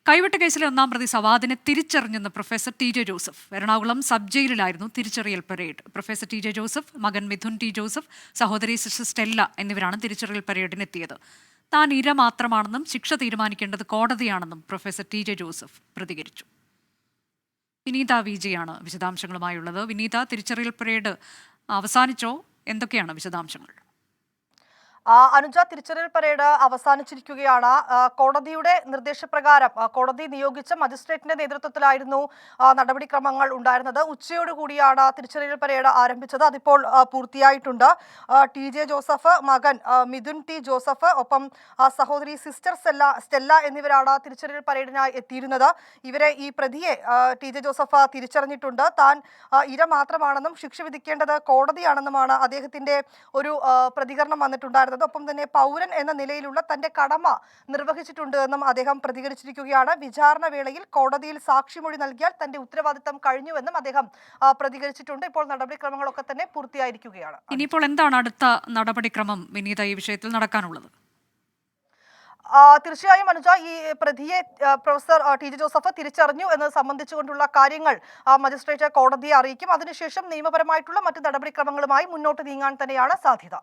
കൈവെട്ട് കേസിലെ ഒന്നാം പ്രതി സവാദിനെ തിരിച്ചറിഞ്ഞെന്ന് professor T J Joseph. Ernakulam sub ജയിലിലായിരുന്നു തിരിച്ചറിയൽ parade. Professor T J Joseph, മകൻ മിഥുൻ ടി ജോസഫ്, സഹോദരി സിസ്റ്റർ സ്റ്റെല്ല എന്നിവരാണ് തിരിച്ചറിയൽ പരേഡിനെത്തിയത്. താൻ ഇര മാത്രമാണെന്നും ശിക്ഷ തീരുമാനിക്കേണ്ടത് കോടതിയാണെന്നും പ്രൊഫസർ ടി ജെ ജോസഫ് പ്രതികരിച്ചു. വിനീത വിജയാണ് വിശദാംശങ്ങളുമായുള്ളത്. വിനീത, തിരിച്ചറിയൽ പരേഡ് അവസാനിച്ചോ? എന്തൊക്കെയാണ് വിശദാംശങ്ങൾ? അനുജ, തിരിച്ചറിയൽ പരേഡ് അവസാനിച്ചിരിക്കുകയാണ്. കോടതിയുടെ നിർദ്ദേശപ്രകാരം കോടതി നിയോഗിച്ച മജിസ്ട്രേറ്റിന്റെ നേതൃത്വത്തിലായിരുന്നു നടപടിക്രമങ്ങൾ ഉണ്ടായിരുന്നത്. ഉച്ചയോടുകൂടിയാണ് തിരിച്ചറിയൽ പരേഡ് ആരംഭിച്ചത്. അതിപ്പോൾ പൂർത്തിയായിട്ടുണ്ട്. ടി ജെ ജോസഫ്, മകൻ മിഥുൻ ടി ജോസഫ്, ഒപ്പം സഹോദരി സിസ്റ്റർ സ്റ്റെല്ല എന്നിവരാണ് തിരിച്ചറിയൽ പരേഡിനായി എത്തിയിരുന്നത്. ഇവരെ ഈ പ്രതിയെ ടി ജെ ജോസഫ് തിരിച്ചറിഞ്ഞിട്ടുണ്ട്. താൻ ഇര മാത്രമാണെന്നും ശിക്ഷ വിധിക്കേണ്ടത് കോടതിയാണെന്നുമാണ് അദ്ദേഹത്തിന്റെ ഒരു പ്രതികരണം വന്നിട്ടുണ്ടായിരുന്നത്. ഒപ്പം തന്നെ പൗരൻ എന്ന നിലയിലുള്ള തന്റെ കടമ നിർവഹിച്ചിട്ടുണ്ട് എന്നും അദ്ദേഹം പ്രതികരിച്ചിരിക്കുകയാണ്. വിചാരണ വേളയിൽ കോടതിയിൽ സാക്ഷിമൊഴി നൽകിയാൽ തന്റെ ഉത്തരവാദിത്തം കഴിഞ്ഞുവെന്നും അദ്ദേഹം പ്രതികരിച്ചിട്ടുണ്ട്. ഇപ്പോൾ നടപടിക്രമങ്ങളൊക്കെ തന്നെ പൂർത്തിയായിരിക്കുകയാണ്. ഇനിയിപ്പോൾ എന്താണ് അടുത്ത നടപടിക്രമം വിനീത ഈ വിഷയത്തിൽ നടക്കാനുള്ളത്? തീർച്ചയായും അനുജ, ഈ പ്രതിയെ പ്രൊഫസർ ടി ജെ ജോസഫ് തിരിച്ചറിഞ്ഞു എന്നത് സംബന്ധിച്ചുകൊണ്ടുള്ള കാര്യങ്ങൾ മജിസ്ട്രേറ്റ് കോടതിയെ അറിയിക്കും. അതിനുശേഷം നിയമപരമായിട്ടുള്ള മറ്റ് നടപടിക്രമങ്ങളുമായി മുന്നോട്ട് നീങ്ങാൻ തന്നെയാണ് സാധ്യത.